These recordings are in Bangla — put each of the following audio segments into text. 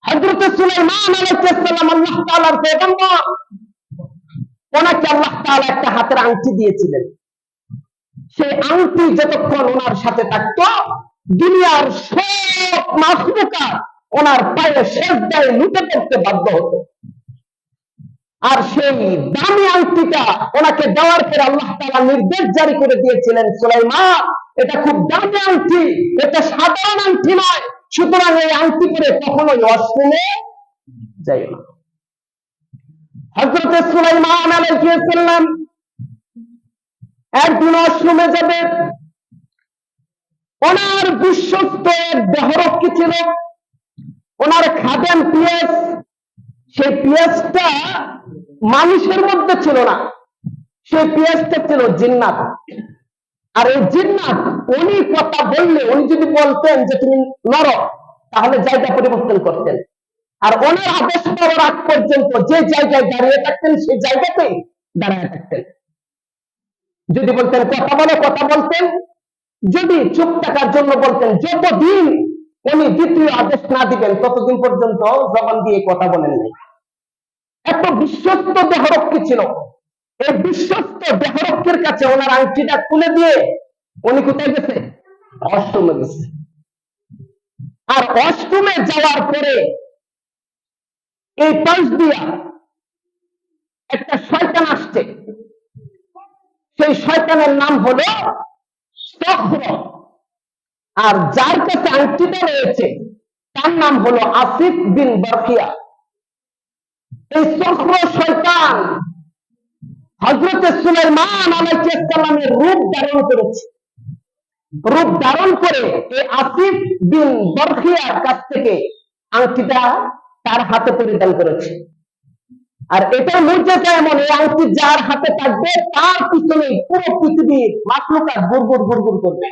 হযরত সুলাইমান আলাইহিস সালাম আল্লাহ তাআলার পয়গম্বর, ওনাকে আল্লাহ তাআলা একটা হাতের আংটি দিয়েছিলেন। সেই আংটি যতক্ষণ ওনার সাথে থাকতো, দুনিয়ার সব মাখলুকাত ওনার পায়ে সেজদায় লুটে পড়তে বাধ্য হতো। আর সেই দামি আংটিটা ওনাকে দেওয়ার পরে আল্লাহ তাআলা নির্দেশ জারি করে দিয়েছিলেন, সুলাইমান, এটা খুব দামি আংটি, এটা সাধারণ আংটি নয়, সুতরাং এই আংটি পরে কখনোই ওয়াশরুমে যাই না। হযরত সুলাইমান আলাইহিস সালাম একদিন ওয়াশরুমে যাবে, ওনার বিশ্বস্ত এক দেহরক্ষী ছিল, ওনার খাদেম পিয়াস। সেই পিয়াসটা মানুষের মধ্যে ছিল না, সেই পিয়াসটা ছিল জিন্নাত। আর এই জিন্নাত উনি কথা বললে, উনি যদি বলতেন যে তুমি নড়ো, তাহলে জায়গা পরিবর্তন করতেন। আর ওনার আদেশ পাওয়ার আগ পর্যন্ত যে জায়গায় দাঁড়িয়ে থাকতেন সেই জায়গাতেই দাঁড়িয়ে থাকতেন। যদি বলতেন কথা বলো, কথা বলতেন। যদি চুপ থাকার জন্য বলতেন, যতদিন উনি দ্বিতীয় আদেশ না দিবেন ততদিন পর্যন্ত জবান দিয়ে কথা বলেন নাই। এত বিশ্বস্ত দেহরক্ষী ছিল। এই বিশ্বস্ত দেহরক্ষীর কাছে ওনার আংটিটা খুলে দিয়ে উনি কোথায় গেছে? অষ্টমে গেছে। আর অষ্টমে যাওয়ার পরে এই পাশ দিয়া একটা শয়তান আসছে। সেই শয়তানের নাম হলো সখ্র। আর যার কাছে আংটিটা রয়েছে তার নাম হলো আসিফ বিন বরখিয়া। এই সখ্র শয়তান হযরত সুলাইমান আলাইহিস সালামের রূপ ধারণ করেছে। রূপ ধারণ করে এই আসিফ বিন বরখিয়ার কাছ থেকে আংটিটা তার হাতে পরিধান করেছে। আর এটার মুজিজা এমন, এই আংটি যার হাতে থাকবে তার পিছনে পুরো পৃথিবীর মাখলুকাত গুড়গুড় গুড়গুড় করবে।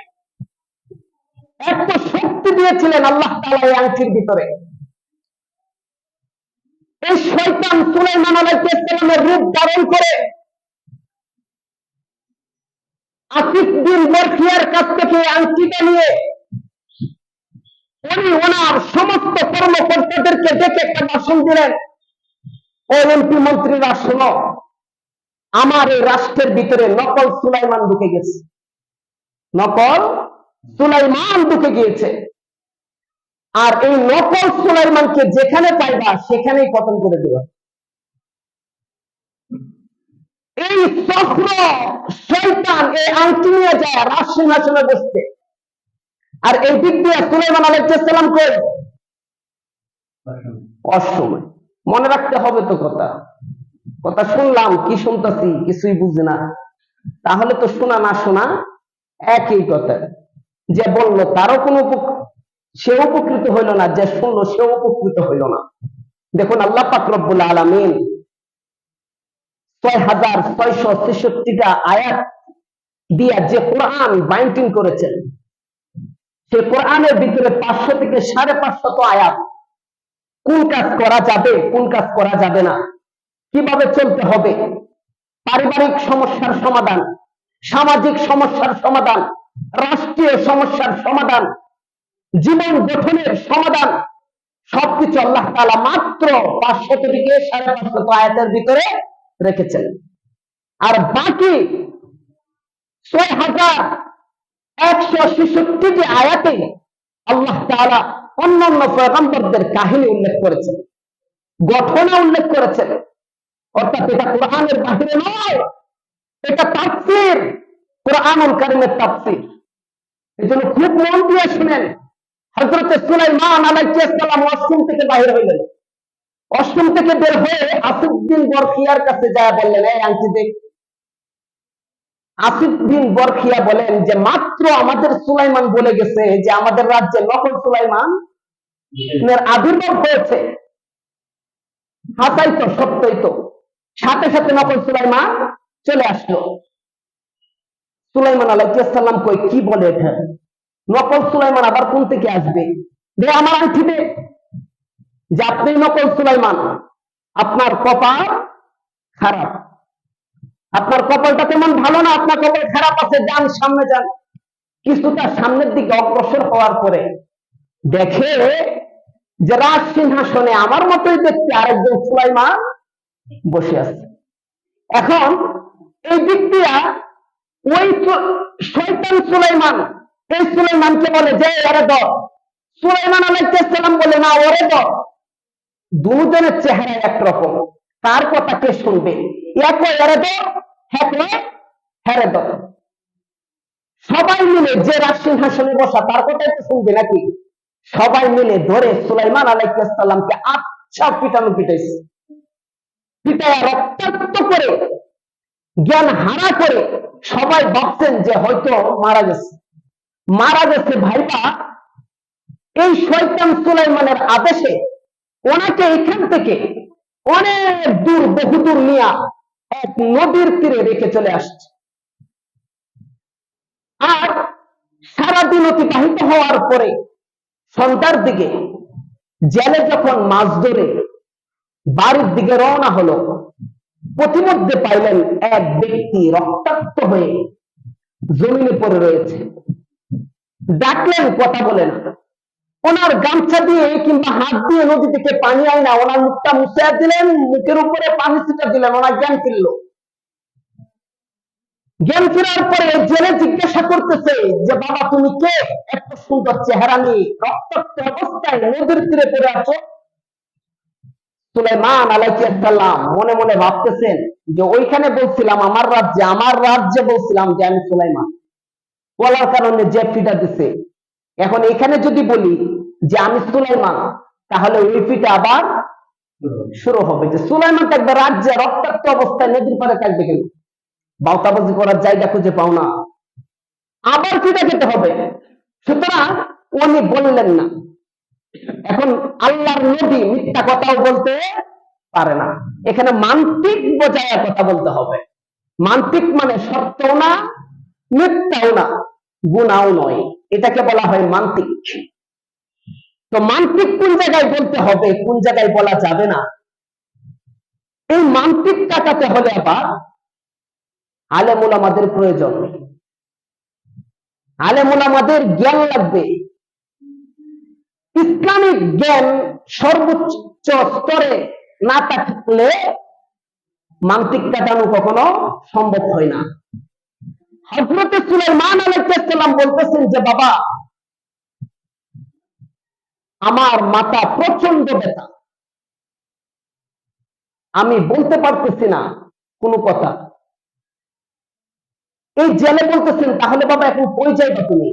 এত শক্তি দিয়েছিলেন আল্লাহ তাআলা এই আংটির ভিতরে। এই শয়তান সুলাইমান আলাইহিস সালামের রূপ ধারণ করে আসিফ বিন বরখিয়ার কাছ থেকে আংটিটা নিয়ে উনি ওনার সমস্ত কর্মকর্তাদেরকে ডেকে একটা ভাষণ দিলেন। ও এমপি মন্ত্রীরা শোনো, আমার এই রাষ্ট্রের ভিতরে নকল সুলাইমান ঢুকে গেছে। নকল সুলাইমান ঢুকে গিয়েছে। আর এই নকল সুলাইমানকে যেখানে পাইবা সেখানেই পতন করে দেবা। এই সখ্র শয়তান এই আংটি নিয়ে যায় রাজসিংহাসনে বসতে। আর এই দিক দিয়ে সুলাইমান আলাইহিস সালাম কই? অষ্টমে। মনে রাখতে হবে তো কথা। কথা শুনলাম, কি শুনতেছি কিছুই বুঝি না, তাহলে তো শোনা না শোনা একই কথা। যে বললো তারও কোনো সে উপকৃত হইল না, যে শুনলো সে উপকৃত হইল না। দেখুন আল্লাহ পাক রব্বুল আলামিন ৬৬৬৬টা আয়াত দিয়া যে কোরআন বাইন্ডিং করেছেন, সেই কোরআনের ভিতরে ৫০০ থেকে ৫৫০ আয়াত কোন কাজ করা যাবে, কোন কাজ করা যাবে না, কিভাবে চলতে হবে, পারিবারিক সমস্যার সমাধান, সামাজিক সমস্যার সমাধান, রাষ্ট্রীয় সমস্যার সমাধান, জীবন গঠনের সমাধান, সবকিছু আল্লাহ তাআলা মাত্র ৫০০ থেকে ৫৫০ আয়াতের ভিতরে রেখেছেন। আর বাকি ৬১৬৬টি আয়াতে আল্লাহ তাআলা অন্যান্য পয়গম্বরদের কাহিনী উল্লেখ করেছেন, ঘটনা উল্লেখ করেছেন। অর্থাৎ এটা কোরআনের বাহিরে নয়, এটা তাফসীর, কোরআনুল কারীমের তাফসীর। এজন্য খুব মন দিয়ে শুনেন। হযরত সুলাইমান আলাইহিস সালাম অষ্টম থেকে বাইরে হইলেন। অষ্টম থেকে বের হয়ে আসিফ বিন বরখিয়ার কাছে যায় বললেন, এই আংটি দেখ। আসিফ বিন বরখিয়া বলেন যে মাত্র আমাদের সুলাইমান বলে গেছে যে আমাদের রাজ্যে নকল সুলাইমান এর আবির্ভাব হয়েছে। হাসাই তো, সত্যই তো। সাথে সাথে নকল সুলাইমান চলে আসলো। সুলাইমান আলাইহিস সালাম কই, কি বলে এটা? নকল সুলাইমান আবার কোন থেকে আসবে? দে আমার আংটি দে, যে আপনি নকল সুলাইমান। আপনার কপাল খারাপ, আপনার কপালটা তেমন ভালো না, আপনার কপাল খারাপ আছে, যান সামনে যান। কিছুটা সামনের দিকে অগ্রসর হওয়ার পরে দেখে যে রাজ সিংহাসনে আমার মতোই দেখতে আরেকজন সুলাইমান বসে আছে। এখন এই দিক দিয়া ওই শয়তান সুলাইমান এই সুলাইমানকে বলে যে ওরে ধর। সুলাইমান আলাইহিস সালাম বলে না ওরে ধর। দুজনের চেহারা একরকম, কার কথা কে শুনবে? এক এরে ধর, হ্যাঁ হেরে ধর। সবাই মিলে যে রাজ সিংহাসনে বসা তার কথাই তো শুনবে নাকি? সবাই মিলে ধরে সুলাইমান আলাইহিস সালামকে আচ্ছা পিটানো পিটাইছে, পিটাইয়া রক্তাক্ত করে জ্ঞান হারা করে সবাই ভাবছেন যে হয়তো মারা গেছে। মারা গেছে ভাইবা এই শয়তান সুলাইমানের আদেশে ওনাকে এখান থেকে অনেক দূর বহুদূর নিয়ে এক নদীর তীরে রেখে চলে আসছে। আর সারাদিন অতিবাহিত হওয়ার পরে সন্ধ্যার দিকে জেলে যখন মাছ ধরে বাড়ির দিকে রওনা হলো, পথিমধ্যে পাইলেন এক ব্যক্তি রক্তাক্ত হয়ে জমিনে পড়ে রয়েছে। ডাকলেন, কথা বলেন। ওনার গামছা দিয়ে কিংবা হাত দিয়ে নদী থেকে পানি আয় না ওনার মুখটা মুছে দিলেন, মুখের উপরে পানি ছিটা দিলেন, ওনার জ্ঞান ফিরল। জ্ঞান ফেরার পরে জেলে জিজ্ঞাসা করতেছে যে বাবা তুমি কে? এত সুন্দর চেহারা নিয়ে রক্তাক্ত অবস্থায় নদীর তীরে পড়ে আছো। সুলাইমান আলাইহিস সালাম মনে মনে ভাবতেছেন যে ওইখানে বলছিলাম আমার রাজ্যে বলছিলাম যে আমি সুলাইমান, বলার কারণে যে ফিটা দিছে। এখন এখানে যদি বলি যে আমি সুলাইমান, তাহলে ওই ফিটা আবার শুরু হবে যে সুলাইমান থাকবে রাজ্যে রক্তাক্ত অবস্থায় নদীর পাড়ে থাকবে কেন? বাউতাবাজি করার জায়গা খুঁজে পাও না, আবার ফিটা যেতে হবে। সুতরাং উনি বললেন না। এখন আল্লাহর নবী মিথ্যা কথাও বলতে পারে না, এখানে মান্তিক বোঝায় কথা বলতে হবে। মান্তিক মানে সত্যও না, মিথ্যাও না, গুনাও নয়, এটাকে বলা হয় মান্তিক। তো মান্তিক কোন জায়গায় বলতে হবে, কোন জায়গায় বলা যাবে না, এই মান্তিক কাটাতে হলে আবার আলেম উলামাদের প্রয়োজন। আলেম উলামাদের জ্ঞান লাগবে। ইসলামিক জ্ঞান সর্বোচ্চ স্তরে না থাকলে মান্তিক কাটানো কখনো সম্ভব হয় না। হযরত সুলাইমান আলাইহিস সালাম বলতেছেন যে বাবা আমার মাথা প্রচন্ড ব্যথা, আমি বলতে পারতেছি না কোনো কথা। এই জেলে বলতেছেন তাহলে বাবা এখন কই যাইবা তুমি?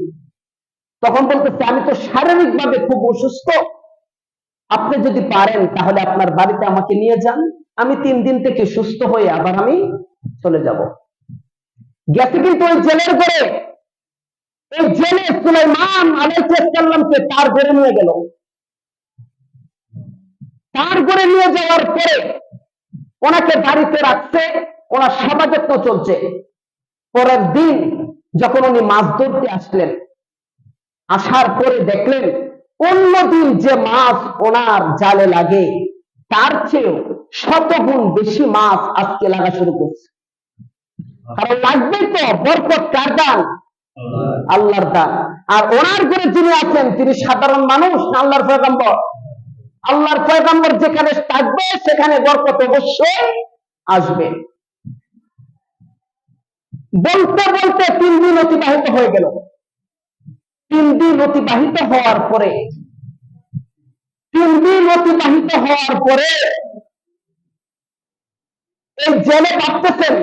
তখন বলতেছে আমি তো শারীরিক ভাবে খুব অসুস্থ, আপনি যদি পারেন তাহলে আপনার বাড়িতে আমাকে নিয়ে যান, আমি 3 দিন থেকে সুস্থ হয়ে আবার আমি চলে যাব। গেছে কিন্তু ওই জেলের ঘরে, এই জেলে সুলাইমান আলাইহিস সালামকে তার ঘরে নিয়ে গেল। তার ঘরে নিয়ে যাওয়ার পরে ওনাকে বাড়িতে রাখছে, ওনার সেবা যত্ন চলছে। পরের দিন যখন উনি মাছ ধরতে আসলেন, আসার পরে দেখলেন অন্যদিন যে মাছ ওনার জালে লাগে তার চেয়েও 100 গুণ বেশি মাছ আজকে লাগা শুরু করছে। কারণ লাগবে তো, বরকত কার দান? আল্লাহর দান। আর ওনার ঘরে যিনি আছেন তিনি সাধারণ মানুষ না আল্লাহর পয়গম্বর? আল্লাহর পয়গম্বর যেখানে থাকবে সেখানে বরকত অবশ্যই আসবে। বলতে বলতে 3 দিন অতিবাহিত হয়ে গেল। 3 দিন অতিবাহিত হওয়ার পরে এই জেলে ভাবতেছেন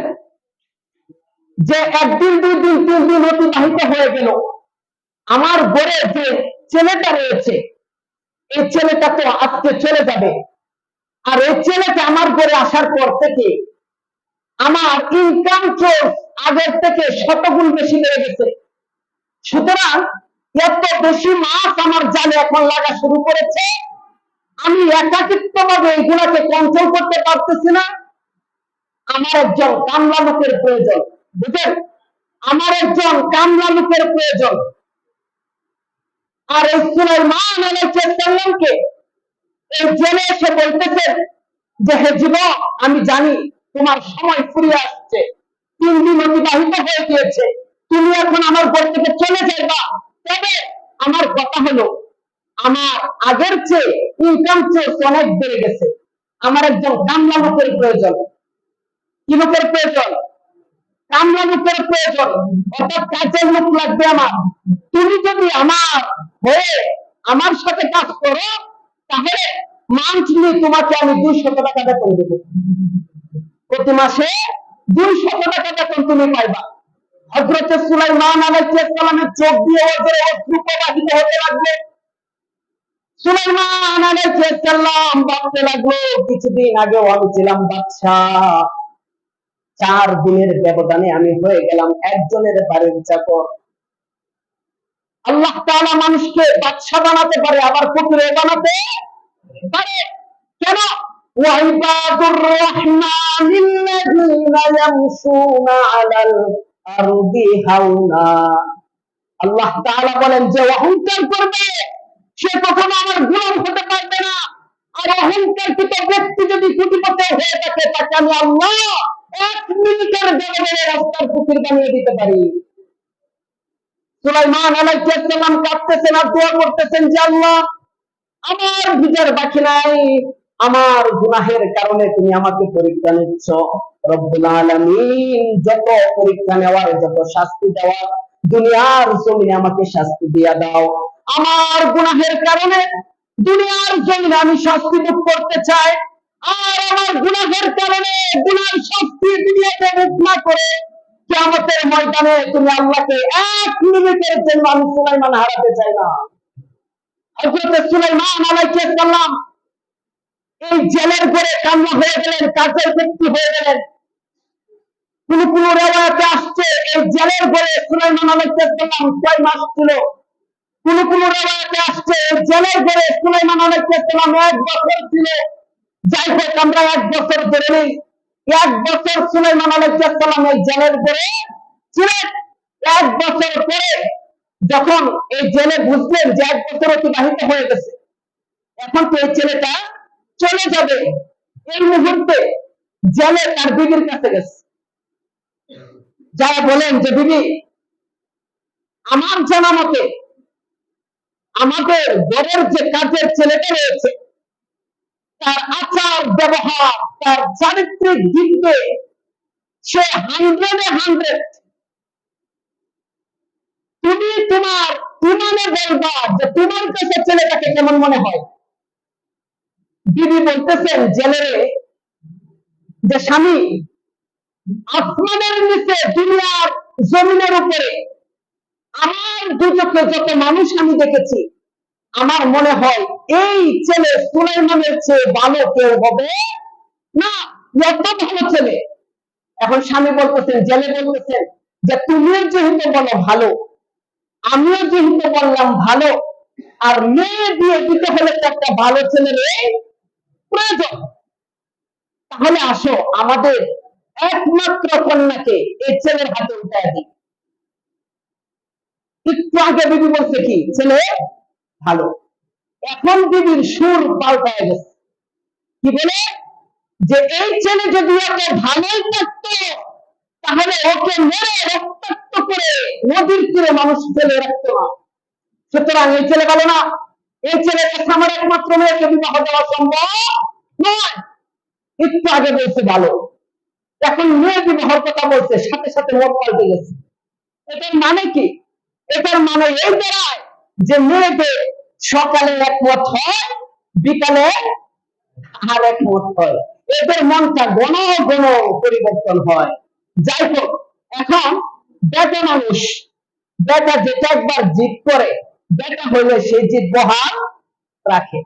যে 1 দিন 2 দিন 3 দিন অতিবাহিত হয়ে গেল, আমার ঘরে যে ছেলেটা রয়েছে এই ছেলেটা তো আজকে চলে যাবে, আর এই ছেলেটা আমার ঘরে আসার পর থেকে আমার ইনকাম সোর্স আগের থেকে 100 গুণ বেশি বেড়ে গেছে। সুতরাং এত বেশি মাছ আমার জালে এখন লাগা শুরু করেছে, আমি একাকিত্ব ভাবে এগুলাকে কন্ট্রোল করতে পারতেছি না। আমার একজন কামলা লোকের প্রয়োজন, বুঝলেন? আমার একজন কামলা লোকের প্রয়োজন। আর এই সুলাইমান আলাইহিস সালামকে এই জেলে এসে বলতেছেন যে হে যুবক, আমি জানি তোমার সময় ফুরিয়ে আসছে, 3 দিন অতিবাহিত হয়ে গিয়েছে, তুমি এখন আমার ঘর থেকে চলে যাইবা। তবে আমার কথা হলো আমার আগের চেয়ে ইনকাম সোর্স অনেক বেড়ে গেছে, আমার একজন কামলা লোকের প্রয়োজন। কি লোকের প্রয়োজন? কামলা লোকের প্রয়োজন, অর্থাৎ কাজের লোক লাগবে আমার। তুমি যদি আমার হয়ে আমার সাথে কাজ করো, তাহলে মান্থলি তোমাকে আমি 200 টাকা বেতন দেবো। প্রতি মাসে 200 টাকা বেতন তুমি পাইবা। হযরত সুলাইমান আলাইহিস সালামের চোখ দিয়ে অজরে অশ্রু প্রবাহিত হতে লাগলো। সুলাইমান আলাইহিস সালাম ভাবতে লাগলো, কিছুদিন আগেও আমি ছিলাম বাদশাহ, 4 দিনের ব্যবধানে আমি হয়ে গেলাম একজনের বাড়ির চাকর। আল্লাহ তাআলা মানুষকে বাদশা বানাতে পারে, আবার ফকির বানাতে পারে। কেন? ওয়াইবাদুর রহমানিল্লাযীনা ইয়ামশুনা আলাল আরদি হাওনা। আল্লাহ তাআলা বলেন, যে অহংকার করবে সে কখনো আমার গোলাম হতে পারবে না। আর অহংকারকৃত ব্যক্তি যদি কুটিপতি হয়ে থাকে, তাকে আমি আল্লাহ 1 মিনিটের ব্যবধানে রাস্তার ফকির বানিয়ে দিতে পারি। সুলাইমান আলাইহিস সালাম কাঁদতেছেন আর দোয়া করতেছেন যে আল্লাহ, আমার বিচার বাকি নাই, আমার গুনাহের কারণে তুমি আমাকে পরীক্ষা নিচ্ছ। রব্বুল আলামিন, যত পরীক্ষা নেওয়ার, যত শাস্তি দেওয়ার, দুনিয়ার জমিনে আমাকে শাস্তি দিয়ে দাও। আমার গুনাহের কারণে দুনিয়ার জমিনে আমি শাস্তি ভোগ করতে চাই, আর আমার গুনাহের কারণে গুনার শাস্তি দুনিয়াতে ভোগ না করে কিয়ামতের ময়দানে তুমি আল্লাহকে 1 মিনিটের জন্য আমি সুলাইমান হারাতে চাই না। হযরত সুলাইমান আলাইহিস সালাম এই জেলের ঘরে কামলা হয়ে গেলেন, কাজের ব্যক্তি হয়ে গেলেন। কোন কোন রিওয়ায়াতে আসছে এই জেলের ঘরে সুলাইমান আলাইহিস সালাম 6 মাস ছিল। কোন কোন রিওয়ায়াতে আসছে এই জেলের ঘরে সুলাইমান আলাইহিস সালাম 1 বছর ছিল। যাই হোক, আমরা 1 বছর ধরে নেই। 1 বছর সুলাইমান আলাইহিস সালাম এই জেলের ঘরে ছিলেন। 1 বছর পরে যখন এই জেলে বুঝলেন যে 1 বছর অতিবাহিত হয়ে গেছে, এখন তো এই ছেলেটা চলে যাবে, এই মুহূর্তে জেলে তার বিবির কাছে গেছে, যারা বলেন যে বিবি, আমার জানা মতে আমাদের ঘরের যে কাজের ছেলেটা রয়েছে, তার আচার ব্যবহার, তার চারিত্রিক দিক দিয়ে সে 100-এ 100। তুমি তোমার ইমানে বলবা যে তোমার কাছে ছেলেটাকে কেমন মনে হয়। বিবি বলতেছেন জেলেরে যে স্বামী, আসমানের নিচে দুনিয়ার জমিনের উপরে আমার দুচোখে যত মানুষ আমি দেখেছি, আমার মনে হয় এই ছেলে সুলাইমানের চেয়ে ভালো কেউ হবে না, এত ভালো ছেলে। এখন স্বামী বলতেছেন, জেলে বলতেছেন যে তুমিও যেহেতু বলো ভালো, আমিও যেহেতু বললাম ভালো, আর মেয়ে দিয়ে দিতে হলে তো একটা ভালো ছেলের প্রয়োজন। তাহলে আসো আমাদের একমাত্র কন্যাকে এই ছেলের হাতে উঠায় দিই। একটু আগে বিবি বলছে কি ছেলে ভালো, এখন বিবির সুর পাল্টায় গেছে। কি বলে? যে এই ছেলে যদি এত ভালোই থাকতো, তাহলে ওকে মেরে রক্তাক্ত করে নদীর তীরে মানুষ ফেলে রাখতো না। সুতরাং এই ছেলে ভালো না, এই ছেলের কাছে আমার একমাত্র মেয়েকে বিবাহ দেওয়া সম্ভব নয়। একটু আগে বলছে ভালো, এখন মেয়ে বিবাহের কথা বলছে, সাথে সাথে মত পাল্টে গেছে। এটার মানে কি? এটার মানে এই দাঁড়ায় যে মেয়েদের সকালে এক মত হয়, বিকালে আর এক মত হয়, এদের মনটা ঘন ঘন পরিবর্তন হয়। যাই হোক, এখন বেটা মানুষ, বেটা যেটা একবার জিদ করে, বেটা হলে সেই জিদ বহাল রাখে।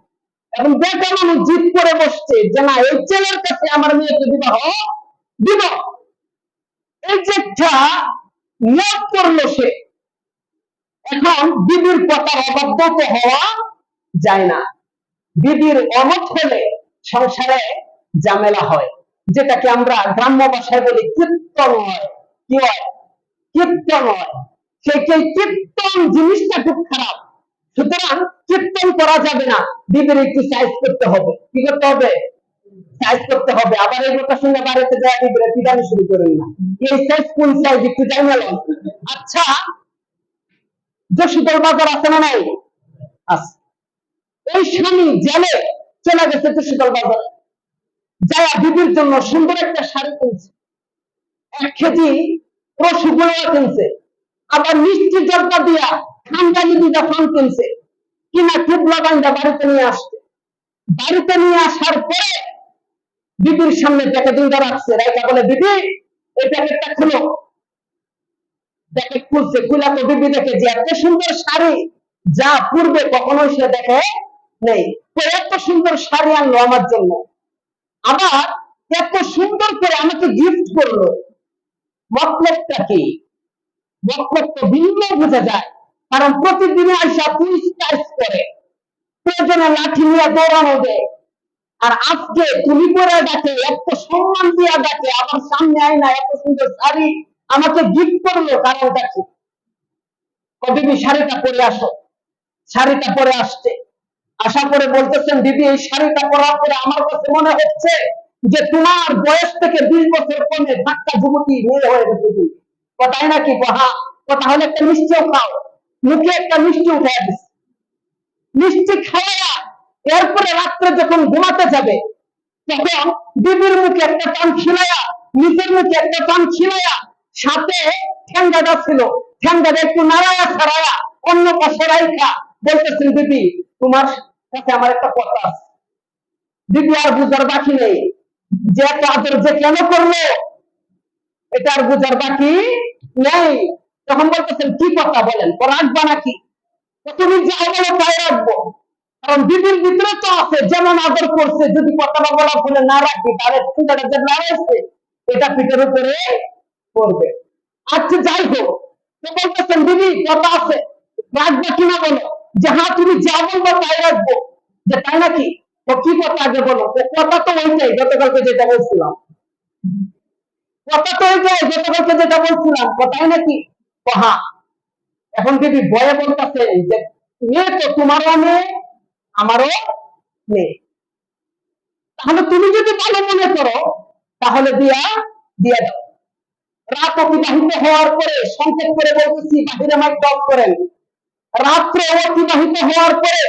এখন বেটা মানুষ জিদ করে বসছে যে না, এই ছেলের কাছে আমার মেয়েকে বিবাহ দিব। এই যে নিয়োগ করলো সে, এখন বিবির কথার অবাধ্য তো হওয়া যায় না। বিবির অমত হলে সংসারে ঝামেলা হয়, যেটাকে আমরা গ্রাম্য ভাষায় বলি কীর্তন হয়। কি হয়? কীর্তন হয়। সেই কীর্তন জিনিসটা খুব খারাপ। সুতরাং কীর্তন করা যাবে না, বিবির একটু সাইজ করতে হবে। কি করতে হবে? সাইজ করতে হবে। আবার এই কথা শুনে বাড়িতে যায় বিবিরা পিটানো শুরু করেন না, এই সাইজ কোন সাইজ একটু জানা। আচ্ছা, যশোদল বাজার আছে না নাই? আছে। এই স্বামী জেলে চলে গেছে তো শীতল বাজারে, যায়া বিবির জন্য সুন্দর একটা শাড়ি কিনছে, 1 কেজি রসগোল্লা কিনছে, আবার মিষ্টি জর্দা দিয়া খানদানি দুটা পান কিনছে, কিনা টুকলা বান্ধা বাড়িতে নিয়ে আসছে। বাড়িতে নিয়ে আসার পরে বিবির সামনে প্যাকেটিংটা রাখছে, রাইকা বলে, বিবি এই প্যাকেটটা খুলো। প্যাকেট খুলছে, খুলা তো বিবি দেখে যে এত সুন্দর শাড়ি যা পূর্বে কখনো সে দেখে নেই। তো এত সুন্দর শাড়ি আনলো আমার জন্য, আবার এত সুন্দর করে আমাকে গিফট করলো। মতলবটা কি? মতলব তো ভিন্ন বোঝা যায়, কারণ প্রতিদিন আইসা পুলিশ টাইস করে, প্রয়োজনে লাঠি নিয়ে দৌড়ানো দেয়। আর আজকে তুমি করে ডাকে, এত সম্মান দিয়া ডাকে, আমার সামনে আয় না এত সুন্দর শাড়ি আমাকে গিফট করলো, কারণটা কি? বিবি শাড়িটা পরে আসো। শাড়িটা পরে আসছে, আশা করে বলতেছেন, দিদি এই শাড়িটা পরার পরে আমার কাছে মনে হচ্ছে যে তোমার বয়স থেকে 20 বছর কমে ধাক্কা যুবতী মেয়ে হয়ে গেছে তুমি। কথাই নাকি? কথা হলে একটা মিষ্টিও খাও। মুখে একটা মিষ্টি উঠে দিচ্ছে, মিষ্টি খাওয়া। এরপরে রাত্রে যখন ঘুমাতে যাবে তখন বিবির মুখে একটা পান খিলাইয়া, নিজের মুখে একটা পান খিলাইয়া, সাথে ঠ্যাঙ্গাটা ছিল, ঠ্যাঙ্গাটা একটু নাড়ায়া ছাড়ায়া অন্য পাশে রাইখা বলতেছেন, দিদি তোমার কাছে আমার একটা কথা আছে। দিদি আর বুঝার বাকি নেই যে এত আদর যে কেন করলো, এটা আর বুঝার বাকি নেই। তখন বলতেছেন, কি কথা বলেন, রাখবা নাকি? তুমি যা বলো তাই রাখবো, কারণ দিদির ভিতরে তো আছে যেমন আদর করছে, যদি কথাটা বলা বলে না রাখি তাহলে ঠুঙ্গাটা যে নাড়াইছে এটা পিঠের উপরে পড়বে। আচ্ছা যাই হোক, তো বলতেছেন, দিদি কথা আছে, রাখবে কিনা বলো। যে হ্যাঁ তুমি যা বলবো তাই রাখবো। যে তাই নাকি? তো কি কথা আগে বলো। কথা তো ওইটাই গতকালকে যেটা বলছিলাম, কথা তো ওইটাই গতকালকে যেটা বলছিলাম, কথাই নাকি? হ্যাঁ। এখন দিদি ভয়ে বলতেছে যে মেয়ে তো তোমারও মেয়ে আমারও মেয়ে, তাহলে তুমি যদি ভালো মনে করো তাহলে দিয়া দিয়ে দাও। রাত অতিবাহিত হওয়ার পরে, সংক্ষেপ করে বলতেছি, বাহিরে মাইক অফ করেন, রাত্রে অতিবাহিত হওয়ার পরে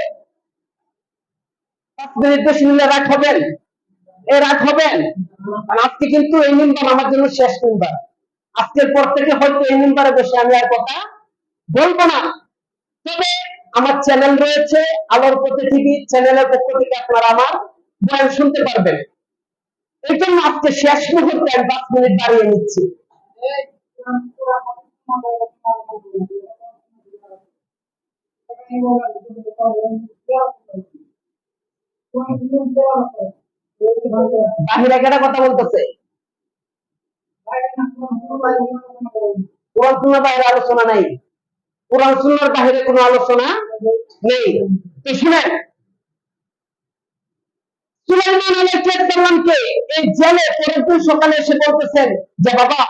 5 মিনিট বেশি নিলে রাত হবেন, রাত হবেন। আজকে কিন্তু এই মিম্বার আমার জন্য শেষ মিম্বার। আজকের পর থেকে হয়তো এই মিম্বারে বসে আমি আর কথা বলবো না। তবে আমার চ্যানেল রয়েছে আলোর পথে টিভি, চ্যানেলের পক্ষ থেকে আপনারা আমার বয়ান শুনতে পারবেন। এই জন্য আজকে শেষ মুহূর্তে আমি 5 মিনিট বাড়িয়ে নিচ্ছি। বাহিরে কেটা কথা বলতেছে, কোরআন সুন্নাহর বাইরে আলোচনা নাই, কোরআন সুন্নাহর বাইরে কোনো আলোচনা নেই। তো শুনেন, সুলাইমান আলাইহিস সালামকে এই জেলে পরের দিন সকালে এসে বলতেছেন যে বাবা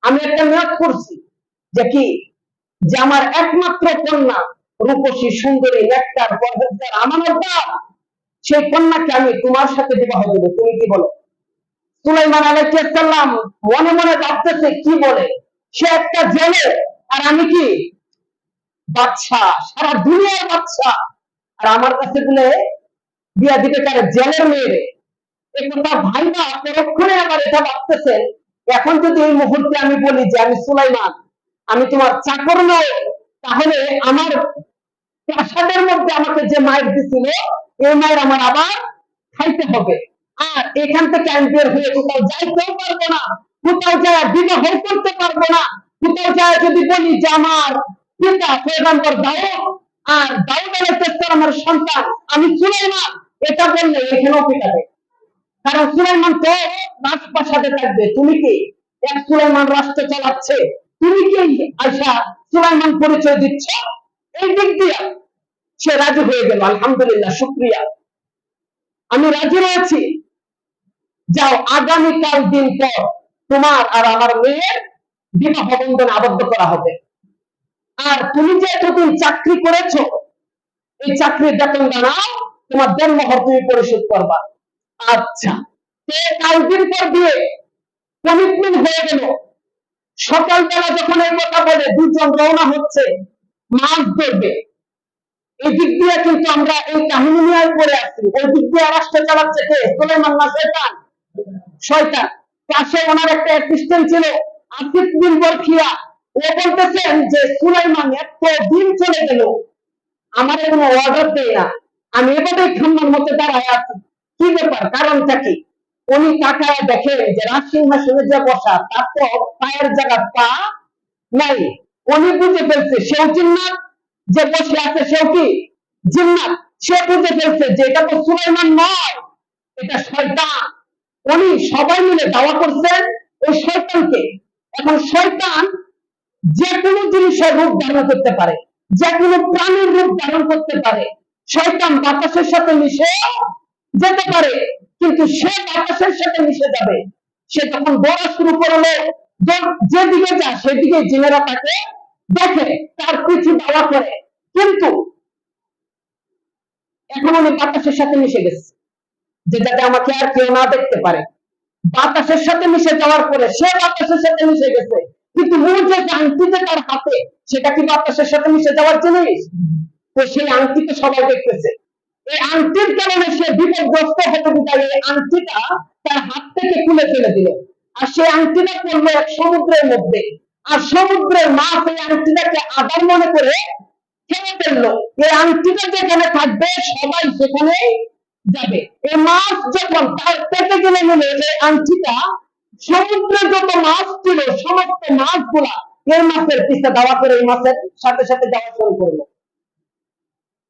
আমি একটা নিয়ত করছি, যে কি, যে আমার একমাত্র কন্যা রূপসী সুন্দরী নেককার পরহেজগার আমানতদার, সেই কন্যাকে আমি তোমার সাথে বিবাহ দেব, তুমি কি বলো? সুলাইমান আলাইহিস সালাম মনে মনে ভাবতেছে কি বলে, সে একটা জেলে আর আমি কি বাদশা, সারা দুনিয়ার বাদশা, আর আমার কাছে বলে বিয়া দিতে পারে জেলের মেয়ে। এই কথা ভাইবা পরক্ষণে আমার এটা ভাবতেছেন, এখন যদি এই মুহূর্তে আমি বলি যে আমি সুলাইমান, আমি তোমার চাকর নয়, তাহলে আমার প্রাসাদের মধ্যে আমাকে যে মায়ের দিছিল এই মায়ের আমার আবার খাইতে হবে। আর এখান থেকে আমি বের হয়ে কোথাও যাইতেও পারবো না, কোথাও যায় বিবাহ করতে পারবো না, কোথাও যায় যদি বলি যে আমার পিতা পয়গম্বর দাউদ, আর দাউদ আলাইহিস সালামের সন্তান আমি সুলাইমান, এটা বললে এখানেও পিটাবে। কারণ সুলাইমান তো রাজপ্রাসাদে থাকবে, তুমি কি এক সুলাইমান রাষ্ট্র চালাচ্ছে, তুমি কি আয়সা সুলাইমান পরিচয় দিচ্ছ? এই দিক দিয়ে সে রাজি হয়ে গেল, আলহামদুলিল্লাহ, শুকরিয়া, আমি রাজি রয়েছি। যাও, আগামীকাল দিন পর তোমার আর আমার মেয়ের বিবাহ বন্ধনে আবদ্ধ করা হবে। আর তুমি যে এতদিন চাকরি করেছো, এই চাকরির বেতন দাঁড়াও, তোমার দেনমোহর তুমি পরিশোধ করবা। আচ্ছা, কাল দিন পর দিয়ে কমিটমেন্ট হয়ে গেল। সকালবেলা যখন এই কথা বলে দুজন রওনা হচ্ছে মাছ ধরবে, এই দিক দিয়ে কিন্তু আমরা এই কাহিনী নিয়ে পড়ে আসছি। ওই দিক দিয়ে রাষ্ট্র চালাচ্ছে কে? সুলাইমান না শয়তান? শয়তান। পাশে ওনার একটা অ্যাসিস্ট্যান্ট ছিল আসিফ বিন বরখিয়া। ও বলতেছেন যে সুলাইমান এত দিন চলে গেল, আমার কোনো অর্ডার দেয় না, আমি এভাবে খান্নার মধ্যে দাঁড়ায় আছি, কি ব্যাপার, কারণটা কি? উনি তাকায় দেখেন যে রাজসিংহাসনে যে বসা, তার তো পায়ের জায়গা পা নাই। উনি বুঝে ফেলছে সেও জিন্নাত, যে বসে আছে সেও কি জিন্নাত। সে বুঝে ফেলছে যে এটা তো সুলাইমান নয়, এটা শয়তান। উনি সবাই মিলে দাওয়া করছেন ওই শয়তানকে। এখন শয়তান যে কোনো জিনিসের রূপ ধারণ করতে পারে, যে কোনো প্রাণীর রূপ ধারণ করতে পারে। শয়তান বাতাসের সাথে মিশে যেতে পারে, কিন্তু সে বাতাসের সাথে মিশে যাবে। সে যখন দৌড়া শুরু করলো, যেদিকে যায় সেদিকে জিনেরা তাকে দেখে, তার পিছু দাওয়া করে। কিন্তু এখন উনি বাতাসের সাথে মিশে গেছে, যে যাতে আমাকে আর কেউ না দেখতে পারে। বাতাসের সাথে মিশে যাওয়ার পরে সে বাতাসের সাথে মিশে গেছে, কিন্তু মূল যে আংটি যে তার হাতে, সেটা কি বাতাসের সাথে মিশে যাওয়ার জিনিস? তো সেই আংটিকে সবাই দেখতেছে। এই আংটির কারণে সে বিপদগ্রস্ত হতে বিদায় এই আংটিটা তার হাত থেকে খুলে ফেলে দিল। আর সেই আংটিটা পড়লো এক সমুদ্রের মধ্যে। আর সমুদ্রের মাছ এই আংটিটাকে আদার মনে করে খেয়ে ফেললো। এই আংটিটা যেখানে থাকবে সবাই সেখানে যাবে। এই মাছ যখন তার পেটে গেলে গেলে এই আংটিটা সমুদ্রে যত মাছ ছিল সমস্ত মাছগুলা এই মাছের পিছে দাওয়া করে এই মাছের সাথে সাথে যাওয়া শুরু করলো।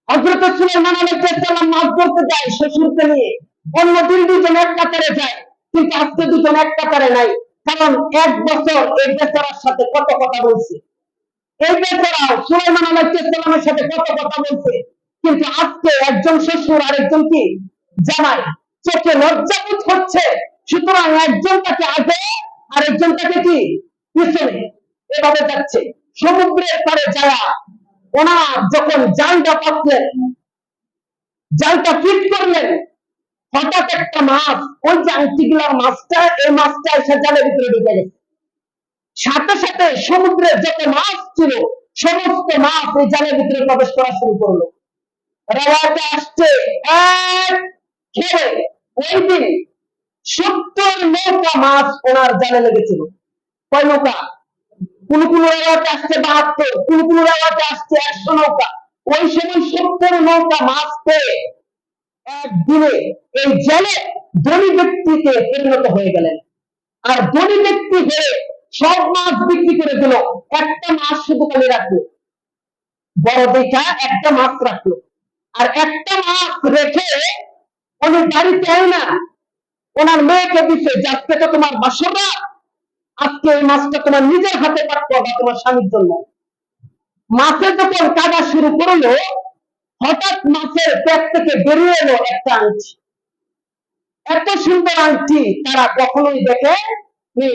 হযরত সুলাইমান আলাইহিস সালাম মাছ ধরতে যায় শ্বশুরকে নিয়ে। অন্যদিন দুজন এক কাতারে যায়, কিন্তু আজকে দুজন এক কাতারে নাই। কারণ 1 বছর এই বেচারার সাথে কত কথা বলছে। এই বেচারাও সুলাইমান আলাইহিস সালামের সাথে কত কথা বলছে, কিন্তু আজকে একজন শ্বশুর আর একজন কি জামাই, চোখে লজ্জাবোধ হচ্ছে। সুতরাং একজন তাকে আগে আর একজন তাকে কি পিছনে, এভাবে যাচ্ছে। সমুদ্রের পারে যাওয়া ওনার যখন জালটা পাতলেন, জালটা ফিট করলেন, হঠাৎ একটা মাছ, ওই যে আংটিগুলার মাছটা, এই মাছটা এসে জালের ভিতরে ঢুকে গেছে। সাথে সাথে সমুদ্রের যত মাছ ছিল সমস্ত মাছ এই জালের ভিতরে প্রবেশ করা শুরু করলো। রাওয়াতে আসছে এক খেয়ে ওই দিন 70 নৌকা মাছ ওনার জালে লেগেছিল। কয় নৌকা? কোন কোন রাওয়াতে আসছে 72, কোন কোন রাওয়াতে আসছে 100 নৌকা। ওই সময় 70 নৌকা মাছ পেয়ে একদিনে এই জেলে ধনী ব্যক্তিতে পরিণত হয়ে গেলেন। আর ধনী ব্যক্তি হয়ে সব মাছ বিক্রি করে দিল, একটা মাছ শুধু খালি রাখলো। বড় দেখা একটা মাছ রাখলো। আর একটা মাছ রেখে উনি বাড়িতে আয় না, ওনার মেয়েকে দিচ্ছে, আজকে তো তোমার বাসর রাত, আজকে এই মাছটা তোমার নিজের হাতে কাটতে হবে তোমার স্বামীর জন্য। মাছে যখন কাটা শুরু করলো, হঠাৎ মাছের পেট থেকে বেরিয়ে এলো একটা আংটি। এত সুন্দর আংটি তারা কখনোই দেখে নি।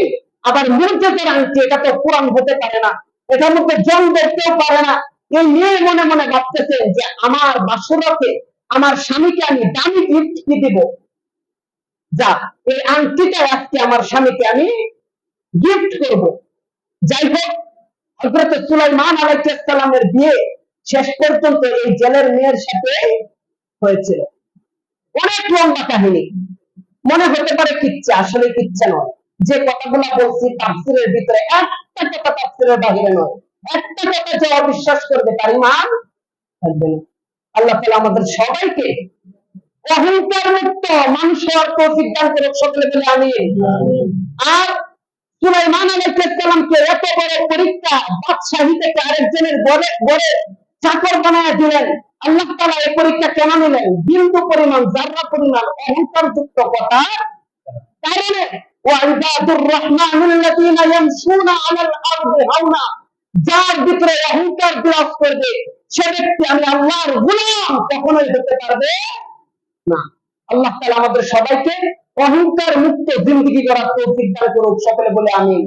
আবার মুরজাদের আংটি, এটা তো পুরান হতে পারে না, এটার মধ্যে জং দেখতেও পারে না। এই নিয়ে মনে মনে ভাবতেছেন যে আমার বাসরকে, আমার স্বামীকে আমি দামি গিফট কি দিব, যা এই আংটিটা আজকে আমার স্বামীকে আমি গিফট করব। যাই হোক, হযরত সুলাইমান আলাইহিস সালামের বিয়ে শেষ পর্যন্ত এই জেলের মেয়ের সাথে হয়েছিল। অনেক লম্বা কাহিনী, মনে হতে পারে কিচ্ছা, আসলে কিচ্ছা নয়। যে কথাগুলো বলছি তাফসীরের ভিতরে একটা কথা তাফসীরের বাইরে নয়। একটা কথা যে অবিশ্বাস করবে তার ঈমান থাকবে না। আল্লাহ তাআলা আমাদের সবাইকে অহংকার মুক্ত মানুষ হওয়ার তৌফিক দান করুন, সকলে বলে আমিন। আর সুলাইমান আলাইহিস সালামকে এত বড় পরীক্ষা, বাদশাহী থেকে আরেকজনের ঘরে চাকর বানায় দিলেন। আল্লাহ তাআলা এই পরীক্ষা কেন নিলেন? বিন্দু পরিমাণ, জাররা পরিমাণ অহংকার যুক্ত কথা কারণে। ওয়াইবাদুর রহমানুল্লাযীনা ইয়ামশুনা আলাল আরদি হাওনা, যার ভিতরে অহংকার বিরাজ করবে সে ব্যক্তি আমি আল্লাহর গোলাম কখনোই হতে পারবে না। আল্লাহ তাআলা আমাদের সবাইকে অহংকার মুক্ত জিন্দেগি গড়ার তৌফিক দান করুন, সকলে বলে আমিন।